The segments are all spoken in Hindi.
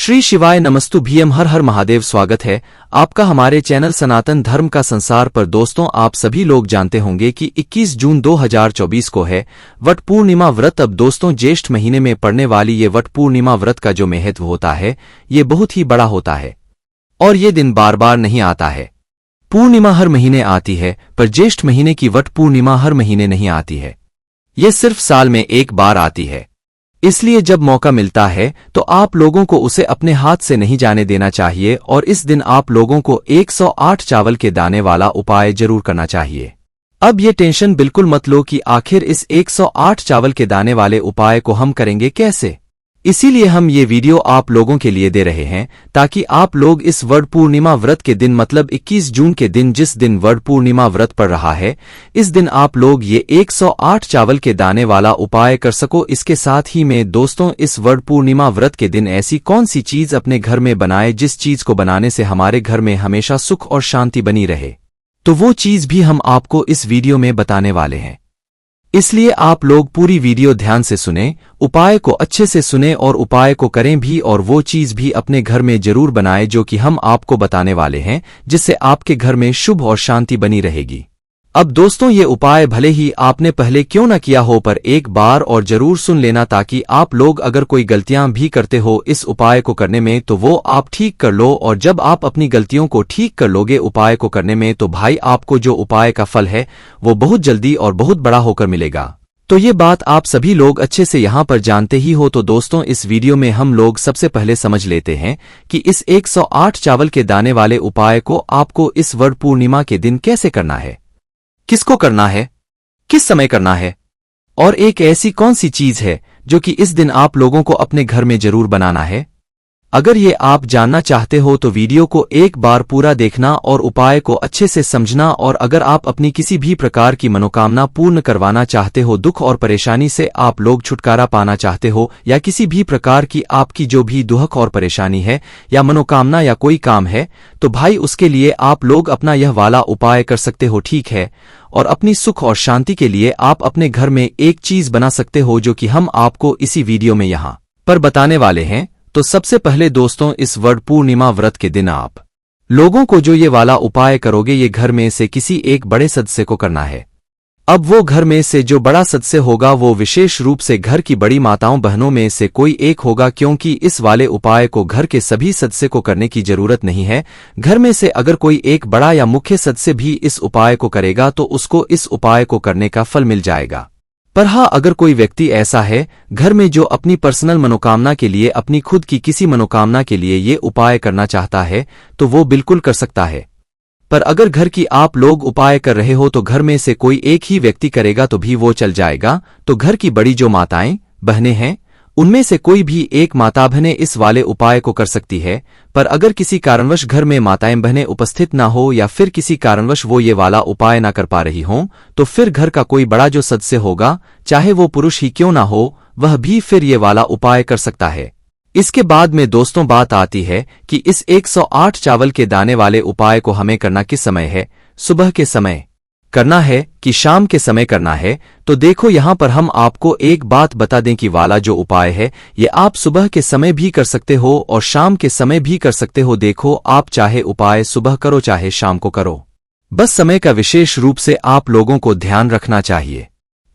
श्री शिवाय नमस्तु भीम हर हर महादेव। स्वागत है आपका हमारे चैनल सनातन धर्म का संसार पर। दोस्तों, आप सभी लोग जानते होंगे कि 21 जून 2024 को है वट पूर्णिमा व्रत। अब दोस्तों, ज्येष्ठ महीने में पड़ने वाली ये वट पूर्णिमा व्रत का जो महत्व होता है ये बहुत ही बड़ा होता है और ये दिन बार बार नहीं आता है। पूर्णिमा हर महीने आती है पर ज्येष्ठ महीने की वट पूर्णिमा हर महीने नहीं आती है, ये सिर्फ साल में एक बार आती है। इसलिए जब मौका मिलता है तो आप लोगों को उसे अपने हाथ से नहीं जाने देना चाहिए और इस दिन आप लोगों को 108 चावल के दाने वाला उपाय जरूर करना चाहिए। अब ये टेंशन बिल्कुल मत लो कि आखिर इस 108 चावल के दाने वाले उपाय को हम करेंगे कैसे। इसीलिए हम ये वीडियो आप लोगों के लिए दे रहे हैं ताकि आप लोग इस वट पूर्णिमा व्रत के दिन मतलब 21 जून के दिन, जिस दिन वट पूर्णिमा व्रत पड़ रहा है, इस दिन आप लोग ये 108 चावल के दाने वाला उपाय कर सको। इसके साथ ही में दोस्तों, इस वट पूर्णिमा व्रत के दिन ऐसी कौन सी चीज अपने घर में बनाए जिस चीज को बनाने से हमारे घर में हमेशा सुख और शांति बनी रहे, तो वो चीज भी हम आपको इस वीडियो में बताने वाले हैं। इसलिए आप लोग पूरी वीडियो ध्यान से सुने, उपाय को अच्छे से सुने और उपाय को करें भी और वो चीज भी अपने घर में जरूर बनाए जो कि हम आपको बताने वाले हैं, जिससे आपके घर में शुभ और शांति बनी रहेगी। अब दोस्तों, ये उपाय भले ही आपने पहले क्यों न किया हो पर एक बार और जरूर सुन लेना ताकि आप लोग अगर कोई गलतियां भी करते हो इस उपाय को करने में तो वो आप ठीक कर लो। और जब आप अपनी गलतियों को ठीक कर लोगे उपाय को करने में तो भाई आपको जो उपाय का फल है वो बहुत जल्दी और बहुत बड़ा होकर मिलेगा। तो ये बात आप सभी लोग अच्छे से यहाँ पर जानते ही हो। तो दोस्तों, इस वीडियो में हम लोग सबसे पहले समझ लेते हैं कि इस 108 चावल के दाने वाले उपाय को आपको इस वट पूर्णिमा के दिन कैसे करना है, किसको करना है, किस समय करना है और एक ऐसी कौन सी चीज है जो कि इस दिन आप लोगों को अपने घर में जरूर बनाना है। अगर ये आप जानना चाहते हो तो वीडियो को एक बार पूरा देखना और उपाय को अच्छे से समझना। और अगर आप अपनी किसी भी प्रकार की मनोकामना पूर्ण करवाना चाहते हो, दुख और परेशानी से आप लोग छुटकारा पाना चाहते हो, या किसी भी प्रकार की आपकी जो भी दुख और परेशानी है या मनोकामना या कोई काम है, तो भाई उसके लिए आप लोग अपना यह वाला उपाय कर सकते हो, ठीक है। और अपनी सुख और शांति के लिए आप अपने घर में एक चीज बना सकते हो जो कि हम आपको इसी वीडियो में यहाँ पर बताने वाले हैं। तो सबसे पहले दोस्तों, इस वट पूर्णिमा व्रत के दिन आप लोगों को जो ये वाला उपाय करोगे ये घर में से किसी एक बड़े सदस्य को करना है। अब वो घर में से जो बड़ा सदस्य होगा वो विशेष रूप से घर की बड़ी माताओं बहनों में से कोई एक होगा, क्योंकि इस वाले उपाय को घर के सभी सदस्य को करने की जरूरत नहीं है। घर में से अगर कोई एक बड़ा या मुख्य सदस्य भी इस उपाय को करेगा तो उसको इस उपाय को करने का फल मिल जाएगा। पर हाँ, अगर कोई व्यक्ति ऐसा है घर में जो अपनी पर्सनल मनोकामना के लिए, अपनी खुद की किसी मनोकामना के लिए ये उपाय करना चाहता है तो वो बिल्कुल कर सकता है। पर अगर घर की आप लोग उपाय कर रहे हो तो घर में से कोई एक ही व्यक्ति करेगा तो भी वो चल जाएगा। तो घर की बड़ी जो माताएं बहनें हैं उनमें से कोई भी एक माता बहनें इस वाले उपाय को कर सकती है। पर अगर किसी कारणवश घर में माताएं बहनें उपस्थित ना हो या फिर किसी कारणवश वो ये वाला उपाय ना कर पा रही हों तो फिर घर का कोई बड़ा जो सदस्य होगा, चाहे वो पुरुष ही क्यों ना हो, वह भी फिर ये वाला उपाय कर सकता है। इसके बाद में दोस्तों बात आती है कि इस 108 चावल के दाने वाले उपाय को हमें करना किस समय है, सुबह के समय करना है कि शाम के समय करना है। तो देखो, यहाँ पर हम आपको एक बात बता दें कि वाला जो उपाय है ये आप सुबह के समय भी कर सकते हो और शाम के समय भी कर सकते हो। देखो, आप चाहे उपाय सुबह करो चाहे शाम को करो, बस समय का विशेष रूप से आप लोगों को ध्यान रखना चाहिए,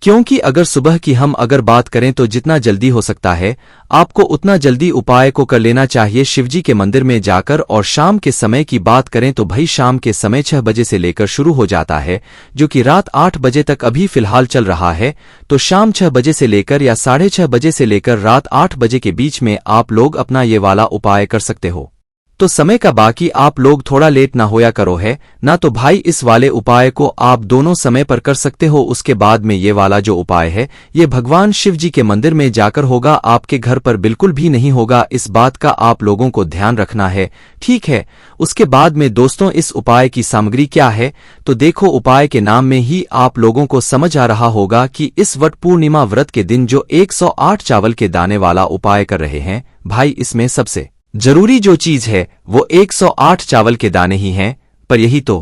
क्योंकि अगर सुबह की हम अगर बात करें तो जितना जल्दी हो सकता है आपको उतना जल्दी उपाय को कर लेना चाहिए शिवजी के मंदिर में जाकर। और शाम के समय की बात करें तो भाई शाम के समय 6 बजे से लेकर शुरू हो जाता है, जो कि रात 8 बजे तक अभी फिलहाल चल रहा है। तो शाम 6 बजे से लेकर या 6:30 बजे से लेकर रात 8 बजे के बीच में आप लोग अपना ये वाला उपाय कर सकते हो। तो समय का बाकी आप लोग थोड़ा लेट ना होया करो है ना, तो भाई इस वाले उपाय को आप दोनों समय पर कर सकते हो। उसके बाद में ये वाला जो उपाय है ये भगवान शिव जी के मंदिर में जाकर होगा, आपके घर पर बिल्कुल भी नहीं होगा। इस बात का आप लोगों को ध्यान रखना है, ठीक है। उसके बाद में दोस्तों, इस उपाय की सामग्री क्या है तो देखो, उपाय के नाम में ही आप लोगों को समझ आ रहा होगा कि इस वट पूर्णिमा व्रत के दिन जो 108 चावल के दाने वाला उपाय कर रहे हैं, भाई इसमें सबसे जरूरी जो चीज है वो 108 चावल के दाने ही हैं। पर यही तो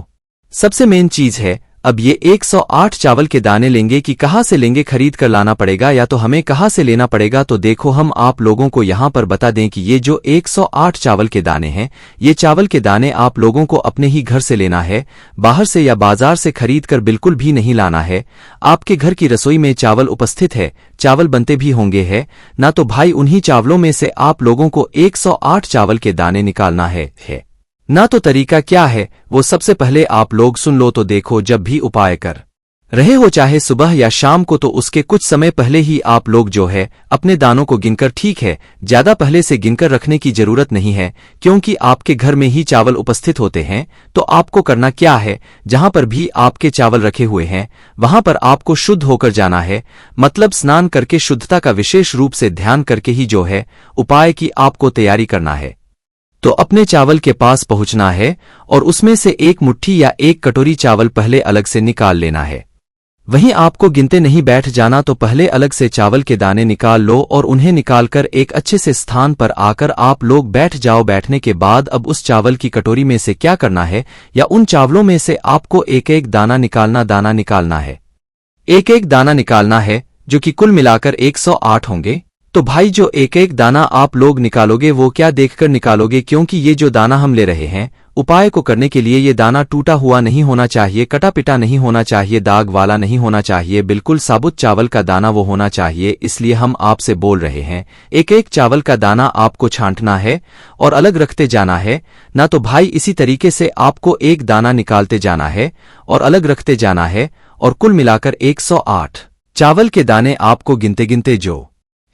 सबसे मेन चीज है। अब ये 108 चावल के दाने लेंगे कि कहाँ से लेंगे, खरीद कर लाना पड़ेगा या तो हमें कहाँ से लेना पड़ेगा। तो देखो हम आप लोगों को यहाँ पर बता दें कि ये जो 108 चावल के दाने हैं, ये चावल के दाने आप लोगों को अपने ही घर से लेना है, बाहर से या बाजार से खरीद कर बिल्कुल भी नहीं लाना है। आपके घर की रसोई में चावल उपस्थित है, चावल बनते भी होंगे है ना, तो भाई उन्हीं चावलों में से आप लोगों को 108 चावल के दाने निकालना है ना। तो तरीका क्या है वो सबसे पहले आप लोग सुन लो। तो देखो, जब भी उपाय कर रहे हो, चाहे सुबह या शाम को, तो उसके कुछ समय पहले ही आप लोग जो है अपने दानों को गिनकर, ठीक है, ज्यादा पहले से गिनकर रखने की जरूरत नहीं है, क्योंकि आपके घर में ही चावल उपस्थित होते हैं। तो आपको करना क्या है, जहां पर भी आपके चावल रखे हुए हैं वहां पर आपको शुद्ध होकर जाना है, मतलब स्नान करके शुद्धता का विशेष रूप से ध्यान करके ही जो है उपाय की आपको तैयारी करना है। तो अपने चावल के पास पहुंचना है और उसमें से एक मुट्ठी या एक कटोरी चावल पहले अलग से निकाल लेना है। वहीं आपको गिनते नहीं बैठ जाना, तो पहले अलग से चावल के दाने निकाल लो और उन्हें निकालकर एक अच्छे से स्थान पर आकर आप लोग बैठ जाओ। बैठने के बाद अब उस चावल की कटोरी में से क्या करना है, या उन चावलों में से आपको एक एक दाना निकालना है, एक एक दाना निकालना है, जो कि कुल मिलाकर 108 होंगे। तो भाई जो एक एक दाना आप लोग निकालोगे वो क्या देखकर निकालोगे, क्योंकि ये जो दाना हम ले रहे हैं उपाय को करने के लिए, ये दाना टूटा हुआ नहीं होना चाहिए, कटा पिटा नहीं होना चाहिए, दाग वाला नहीं होना चाहिए, बिल्कुल साबुत चावल का दाना वो होना चाहिए। इसलिए हम आपसे बोल रहे हैं, एक एक चावल का दाना आपको छांटना है और अलग रखते जाना है ना। तो भाई इसी तरीके से आपको एक दाना निकालते जाना है और अलग रखते जाना है, और कुल मिलाकर 108 चावल के दाने आपको गिनते गिनते जो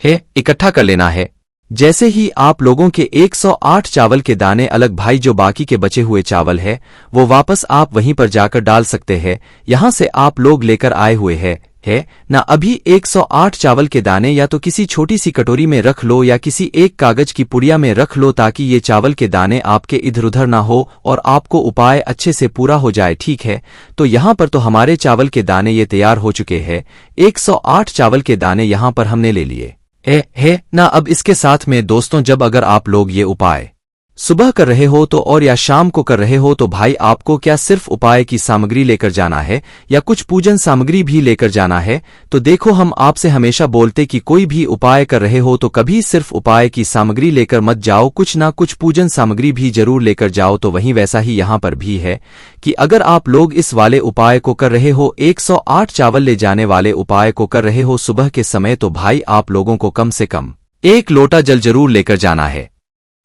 है इकट्ठा कर लेना है। जैसे ही आप लोगों के 108 चावल के दाने अलग, भाई जो बाकी के बचे हुए चावल है वो वापस आप वहीं पर जाकर डाल सकते हैं, यहां से आप लोग लेकर आए हुए है ना। अभी 108 चावल के दाने या तो किसी छोटी सी कटोरी में रख लो या किसी एक कागज की पुड़िया में रख लो, ताकि ये चावल के दाने आपके इधर उधर ना हो और आपको उपाय अच्छे से पूरा हो जाए, ठीक है। तो यहाँ पर तो हमारे चावल के दाने ये तैयार हो चुके हैं, 108 चावल के दाने यहाँ पर हमने ले लिए है ना। अब इसके साथ में दोस्तों, जब अगर आप लोग ये उपाय सुबह कर रहे हो तो और या शाम को कर रहे हो, तो भाई आपको क्या सिर्फ उपाय की सामग्री लेकर जाना है या कुछ पूजन सामग्री भी लेकर जाना है। तो देखो, हम आपसे हमेशा बोलते कि कोई भी उपाय कर रहे हो तो कभी सिर्फ उपाय की सामग्री लेकर मत जाओ, कुछ ना कुछ पूजन सामग्री भी जरूर लेकर जाओ। तो वहीं वैसा ही यहाँ पर भी है कि अगर आप लोग इस वाले उपाय को कर रहे हो, 108 चावल ले जाने वाले उपाय को कर रहे हो सुबह के समय, तो भाई आप लोगों को कम से कम 1 लोटा जल जरूर लेकर जाना है।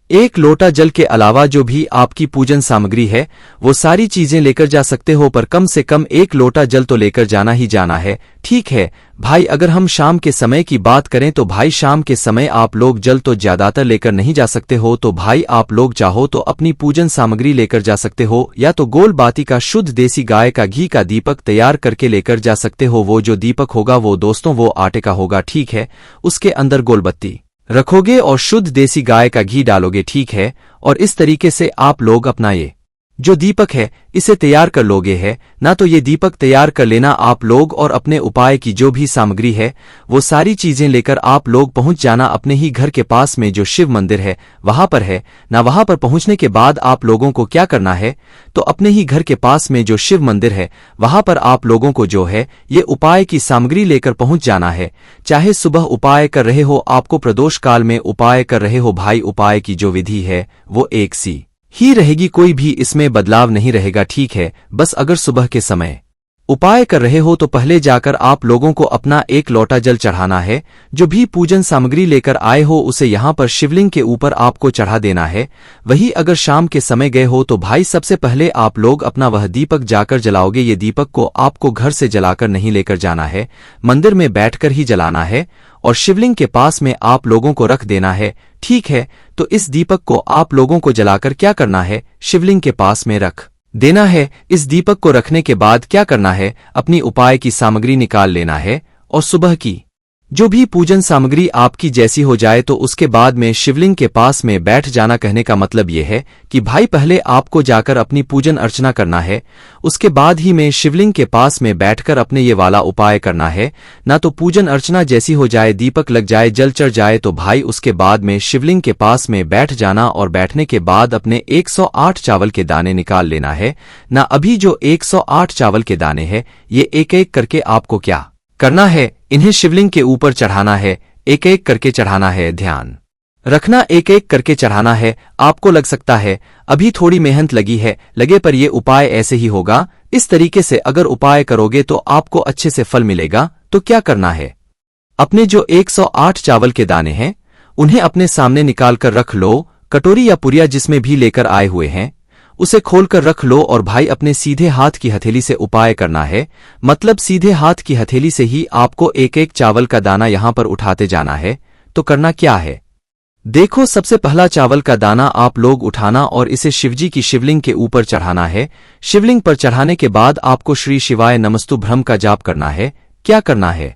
1 लोटा जल के अलावा जो भी आपकी पूजन सामग्री है वो सारी चीजें लेकर जा सकते हो, पर कम से कम 1 लोटा जल तो लेकर जाना ही जाना है, ठीक है भाई। अगर हम शाम के समय की बात करें तो भाई शाम के समय आप लोग जल तो ज्यादातर लेकर नहीं जा सकते हो, तो भाई आप लोग चाहो तो अपनी पूजन सामग्री लेकर जा सकते हो, या तो गोल बाती का शुद्ध देसी गाय का घी का दीपक तैयार करके लेकर जा सकते हो। वो जो दीपक होगा वो दोस्तों वो आटे का होगा, ठीक है। उसके अंदर गोलबत्ती रखोगे और शुद्ध देसी गाय का घी डालोगे, ठीक है। और इस तरीके से आप लोग अपना ये जो दीपक है इसे तैयार कर लोगे है ना। तो ये दीपक तैयार कर लेना आप लोग, और अपने उपाय की जो भी सामग्री है वो सारी चीजें लेकर आप लोग पहुंच जाना अपने ही घर के पास में जो शिव मंदिर है वहां पर है ना। वहां पर पहुंचने के बाद आप लोगों को क्या करना है, तो अपने ही घर के पास में जो शिव मंदिर है वहां पर आप लोगों को जो है ये उपाय की सामग्री लेकर पहुंच जाना है। चाहे सुबह उपाय कर रहे हो, आपको प्रदोष काल में उपाय कर रहे हो, भाई उपाय की जो विधि है वो एक सी ही रहेगी, कोई भी इसमें बदलाव नहीं रहेगा, ठीक है। बस अगर सुबह के समय उपाय कर रहे हो तो पहले जाकर आप लोगों को अपना 1 लोटा जल चढ़ाना है। जो भी पूजन सामग्री लेकर आए हो उसे यहाँ पर शिवलिंग के ऊपर आपको चढ़ा देना है। वही अगर शाम के समय गए हो तो भाई सबसे पहले आप लोग अपना वह दीपक जाकर जलाओगे। ये दीपक को आपको घर से जलाकर नहीं लेकर जाना है, मंदिर में बैठकर ही जलाना है और शिवलिंग के पास में आप लोगों को रख देना है, ठीक है। तो इस दीपक को आप लोगों को जलाकर क्या करना है, शिवलिंग के पास में रख देना है। इस दीपक को रखने के बाद क्या करना है, अपनी उपाय की सामग्री निकाल लेना है और सुबह की जो भी पूजन सामग्री आपकी जैसी हो जाए तो उसके बाद में शिवलिंग के पास में बैठ जाना। कहने का मतलब यह है कि भाई पहले आपको जाकर अपनी पूजन अर्चना करना है, उसके बाद ही में शिवलिंग के पास में बैठकर अपने ये वाला उपाय करना है। ना तो पूजन अर्चना जैसी हो जाए, दीपक लग जाए, जल चढ़ जाए तो भाई उसके बाद में शिवलिंग के पास में बैठ जाना और बैठने के बाद अपने 108 चावल के दाने निकाल लेना है ना। अभी जो 108 चावल के दाने हैं ये एक एक करके आपको क्या करना है, इन्हें शिवलिंग के ऊपर चढ़ाना है, एक एक करके चढ़ाना है। ध्यान रखना, एक एक करके चढ़ाना है। आपको लग सकता है अभी थोड़ी मेहनत लगी है, लगे पर यह उपाय ऐसे ही होगा। इस तरीके से अगर उपाय करोगे तो आपको अच्छे से फल मिलेगा। तो क्या करना है, अपने जो 108 चावल के दाने हैं उन्हें अपने सामने निकाल कर रख लो। कटोरी या पुरिया जिसमें भी लेकर आए हुए हैं उसे खोलकर रख लो और भाई अपने सीधे हाथ की हथेली से उपाय करना है। मतलब सीधे हाथ की हथेली से ही आपको एक एक चावल का दाना यहां पर उठाते जाना है। तो करना क्या है, देखो सबसे पहला चावल का दाना आप लोग उठाना और इसे शिवजी की शिवलिंग के ऊपर चढ़ाना है। शिवलिंग पर चढ़ाने के बाद आपको श्री शिवाय नमस्तुभ्रम का जाप करना है। क्या करना है,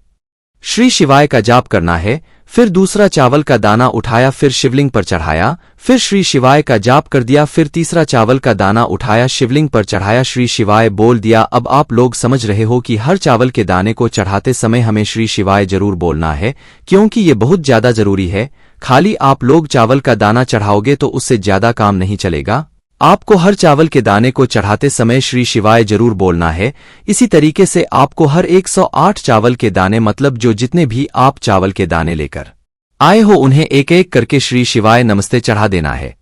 श्री शिवाय का जाप करना है। फिर दूसरा चावल का दाना उठाया, फिर शिवलिंग पर चढ़ाया, फिर श्री शिवाय का जाप कर दिया। फिर तीसरा चावल का दाना उठाया, शिवलिंग पर चढ़ाया, श्री शिवाय बोल दिया। अब आप लोग समझ रहे हो कि हर चावल के दाने को चढ़ाते समय हमें श्री शिवाय जरूर बोलना है, क्योंकि ये बहुत ज्यादा जरूरी है। खाली आप लोग चावल का दाना चढ़ाओगे तो उससे ज्यादा काम नहीं चलेगा। आपको हर चावल के दाने को चढ़ाते समय श्री शिवाय जरूर बोलना है। इसी तरीके से आपको हर 108 चावल के दाने, मतलब जो जितने भी आप चावल के दाने लेकर आए हो उन्हें एक एक करके श्री शिवाय नमस्ते चढ़ा देना है।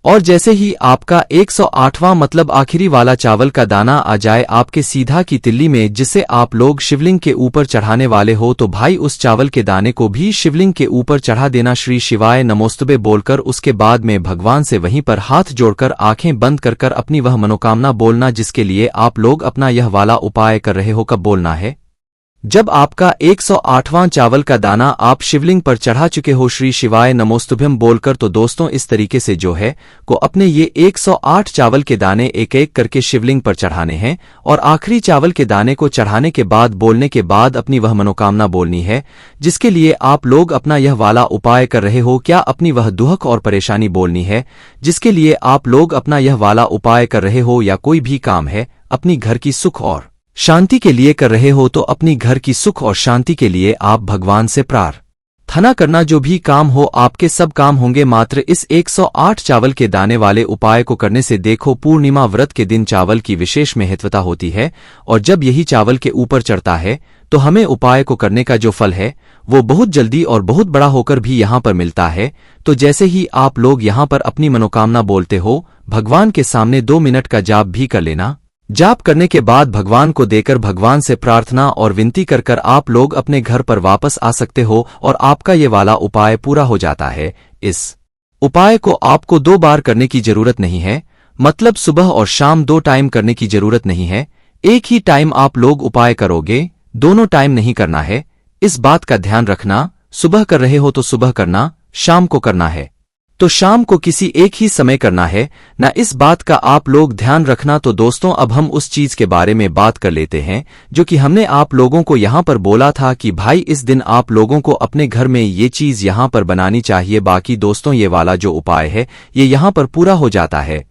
और जैसे ही आपका 108वां मतलब आखिरी वाला चावल का दाना आ जाए आपके सीधा की तिल्ली में, जिसे आप लोग शिवलिंग के ऊपर चढ़ाने वाले हो, तो भाई उस चावल के दाने को भी शिवलिंग के ऊपर चढ़ा देना श्री शिवाय नमोस्तुभे बोलकर। उसके बाद में भगवान से वहीं पर हाथ जोड़कर आंखें बंद कर अपनी वह मनोकामना बोलना जिसके लिए आप लोग अपना यह वाला उपाय कर रहे हो। कब बोलना है, जब आपका 108वां चावल का दाना आप शिवलिंग पर चढ़ा चुके हो श्री शिवाय नमोस्तुभ्यम बोलकर। तो दोस्तों इस तरीके से जो है को अपने ये 108 चावल के दाने एक एक करके शिवलिंग पर चढ़ाने हैं और आखिरी चावल के दाने को चढ़ाने के बाद बोलने के बाद अपनी वह मनोकामना बोलनी है जिसके लिए आप लोग अपना यह वाला उपाय कर रहे हो। क्या अपनी वह दुख और परेशानी बोलनी है जिसके लिए आप लोग अपना यह वाला उपाय कर रहे हो, या कोई भी काम है अपनी घर की सुख और शांति के लिए कर रहे हो, तो अपनी घर की सुख और शांति के लिए आप भगवान से प्रार्थना करना। जो भी काम हो आपके सब काम होंगे मात्र इस 108 चावल के दाने वाले उपाय को करने से। देखो पूर्णिमा व्रत के दिन चावल की विशेष महत्वता होती है और जब यही चावल के ऊपर चढ़ता है तो हमें उपाय को करने का जो फल है वो बहुत जल्दी और बहुत बड़ा होकर भी यहाँ पर मिलता है। तो जैसे ही आप लोग यहाँ पर अपनी मनोकामना बोलते हो, भगवान के सामने 2 मिनट का जाप भी कर लेना। जाप करने के बाद भगवान को देकर भगवान से प्रार्थना और विनती कर आप लोग अपने घर पर वापस आ सकते हो और आपका ये वाला उपाय पूरा हो जाता है। इस उपाय को आपको 2 बार करने की जरूरत नहीं है, मतलब सुबह और शाम 2 टाइम करने की जरूरत नहीं है। एक ही टाइम आप लोग उपाय करोगे, दोनों टाइम नहीं करना है। इस बात का ध्यान रखना, सुबह कर रहे हो तो सुबह करना, शाम को करना है तो शाम को किसी एक ही समय करना है ना। इस बात का आप लोग ध्यान रखना। तो दोस्तों अब हम उस चीज के बारे में बात कर लेते हैं जो कि हमने आप लोगों को यहाँ पर बोला था कि भाई इस दिन आप लोगों को अपने घर में ये चीज यहाँ पर बनानी चाहिए। बाकी दोस्तों ये वाला जो उपाय है ये यहाँ पर पूरा हो जाता है।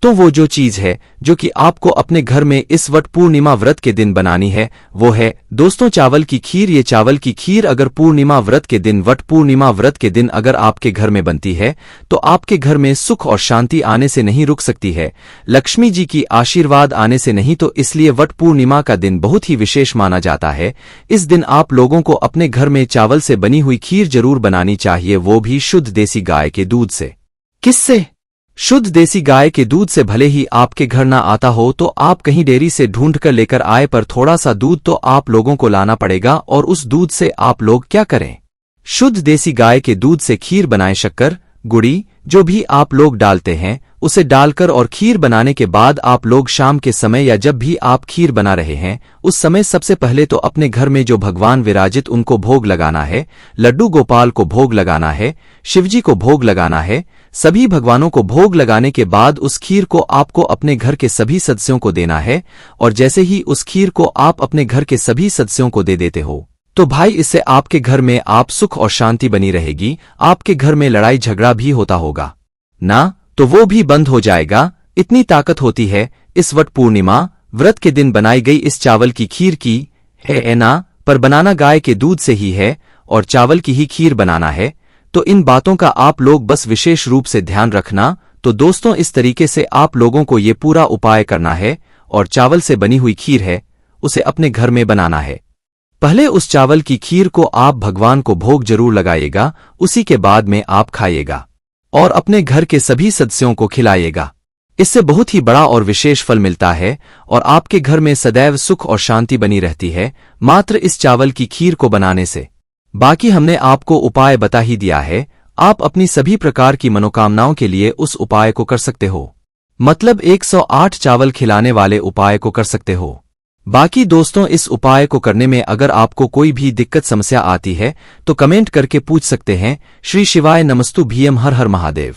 तो वो जो चीज है जो कि आपको अपने घर में इस वट पूर्णिमा व्रत के दिन बनानी है वो है दोस्तों चावल की खीर। ये चावल की खीर अगर पूर्णिमा व्रत के दिन, वट पूर्णिमा व्रत के दिन अगर आपके घर में बनती है तो आपके घर में सुख और शांति आने से नहीं रुक सकती है, लक्ष्मी जी की आशीर्वाद आने से नहीं। तो इसलिए वट पूर्णिमा का दिन बहुत ही विशेष माना जाता है। इस दिन आप लोगों को अपने घर में चावल से बनी हुई खीर जरूर बनानी चाहिए, वो भी शुद्ध देसी गाय के दूध से। किससे? शुद्ध देसी गाय के दूध से। भले ही आपके घर ना आता हो तो आप कहीं डेयरी से ढूंढ कर लेकर आए, पर थोड़ा सा दूध तो आप लोगों को लाना पड़ेगा और उस दूध से आप लोग क्या करें, शुद्ध देसी गाय के दूध से खीर बनाएं। शक्कर, गुड़ी जो भी आप लोग डालते हैं उसे डालकर और खीर बनाने के बाद आप लोग शाम के समय या जब भी आप खीर बना रहे हैं उस समय सबसे पहले तो अपने घर में जो भगवान विराजित उनको भोग लगाना है। लड्डू गोपाल को भोग लगाना है, शिवजी को भोग लगाना है। सभी भगवानों को भोग लगाने के बाद उस खीर को आपको अपने घर के सभी सदस्यों को देना है और जैसे ही उस खीर को आप अपने घर के सभी सदस्यों को दे देते हो तो भाई इससे आपके घर में आप सुख और शांति बनी रहेगी, आपके घर में लड़ाई झगड़ा भी होता होगा ना, तो वो भी बंद हो जाएगा। इतनी ताकत होती है इस वट पूर्णिमा व्रत के दिन बनाई गई इस चावल की खीर की है ना, पर बनाना गाय के दूध से ही है और चावल की ही खीर बनाना है। तो इन बातों का आप लोग बस विशेष रूप से ध्यान रखना। तो दोस्तों इस तरीके से आप लोगों को ये पूरा उपाय करना है और चावल से बनी हुई खीर है उसे अपने घर में बनाना है। पहले उस चावल की खीर को आप भगवान को भोग जरूर लगाइएगा, उसी के बाद में आप खाइएगा और अपने घर के सभी सदस्यों को खिलाइएगा। इससे बहुत ही बड़ा और विशेष फल मिलता है और आपके घर में सदैव सुख और शांति बनी रहती है मात्र इस चावल की खीर को बनाने से। बाकी हमने आपको उपाय बता ही दिया है, आप अपनी सभी प्रकार की मनोकामनाओं के लिए उस उपाय को कर सकते हो, मतलब 108 चावल खिलाने वाले उपाय को कर सकते हो। बाकी दोस्तों इस उपाय को करने में अगर आपको कोई भी दिक्कत समस्या आती है तो कमेंट करके पूछ सकते हैं। श्री शिवाय नमस्तु भीम हर हर महादेव।